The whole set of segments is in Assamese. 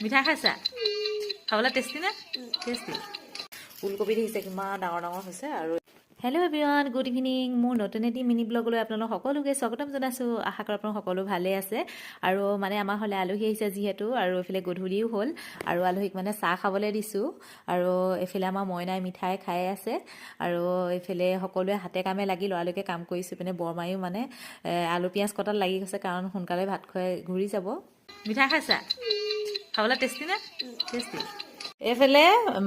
মিঠা খাইছা খাবলৈ টেষ্টি নে টেষ্টি ফুলকবি দেখিছে কিমান ডাঙৰ ডাঙৰ হৈছে আৰু হেল্ল' এভৰিৱান গুড ইভিনিং মোৰ নতুন এটি মিনি ব্লগলৈ আপোনালোক সকলোকে স্বাগতম জনাইছোঁ আশা কৰোঁ আপোনালোক সকলো ভালে আছে আৰু মানে আমাৰ হ'লে আলহী আহিছে যিহেতু আৰু এইফালে গধূলিও হ'ল আৰু আলহীক মানে চাহ খাবলৈ দিছোঁ আৰু এইফালে আমাৰ মইনাই মিঠাই খাই আছে আৰু এইফালে সকলোৱে হাতে কামে লাগি লৰালৰিকে কাম কৰিছোঁ পিনে বৰমায়ো মানে আলু পিঁয়াজ কটাত লাগি গৈছে কাৰণ সোনকালে ভাত খুৱাই ঘূৰি যাব মিঠাই খাইছা খাবলৈ টেষ্টি নে টেষ্টি এইফালে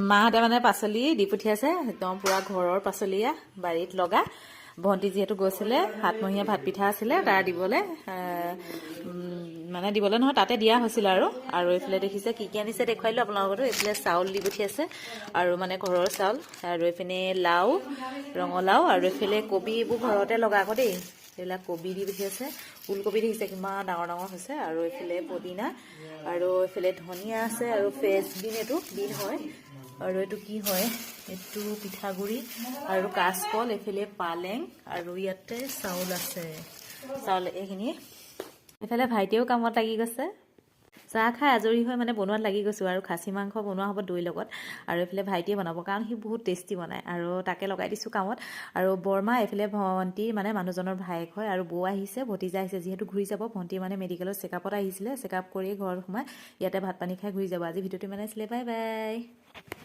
মাহঁতে মানে পাচলি দি পঠিয়াইছে একদম পুৰা ঘৰৰ পাচলিয়া বাৰীত লগা ভণ্টি যিহেতু গৈছিলে সাতমহীয়া ভাত পিঠা আছিলে তাৰ দিবলৈ মানে দিবলৈ নহয় তাতে দিয়া হৈছিল আৰু এইফালে দেখিছে কি কি আনিছে দেখুৱাইলোঁ আপোনালোকতো এইফালে চাউল দি পঠিয়াইছে আৰু মানে ঘৰৰ চাউল আৰু এইপিনে লাও ৰঙালাও আৰু এইফালে কবি এইবোৰ ঘৰতে লগা আকৌ দেই এইবিলাক কবি দি পঠিয়াইছে ফুলকবি দেখিছে কিমান ডাঙৰ ডাঙৰ হৈছে আৰু এইফালে পদিনা আৰু এইফালে ধনিয়া আছে আৰু ফ্ৰেঞ্চবিন এইটো বিন হয় আৰু এইটো কি হয় এইটো পিঠাগুড়ি আৰু কাচকল এইফালে পালেং আৰু ইয়াতে চাউল আছে চাউল এইখিনি এইফালে ভাইটিয়েও কামত লাগি গৈছে চাহ খাই আজৰি হৈ মানে বনোৱাত লাগি গৈছোঁ আৰু খাচী মাংস বনোৱা হ'ব দৈৰ লগত আৰু এইফালে ভাইটিয়ে বনাব কাৰণ সি বহুত টেষ্টি বনায় আৰু তাকে লগাই দিছোঁ কামত আৰু বৰমা এইফালে ভণ্টি মানে মানুহজনৰ ভায়েক হয় আৰু বৌ আহিছে ভতিজা আহিছে যিহেতু ঘূৰি যাব ভণ্টি মানে মেডিকেলত চেকআপত আহিছিলে চেকআপ কৰি ঘৰত সোমাই ইয়াতে ভাত পানী খাই ঘূৰি যাব আজি ভিডিঅ'টো মানে আছিলে বাই বাই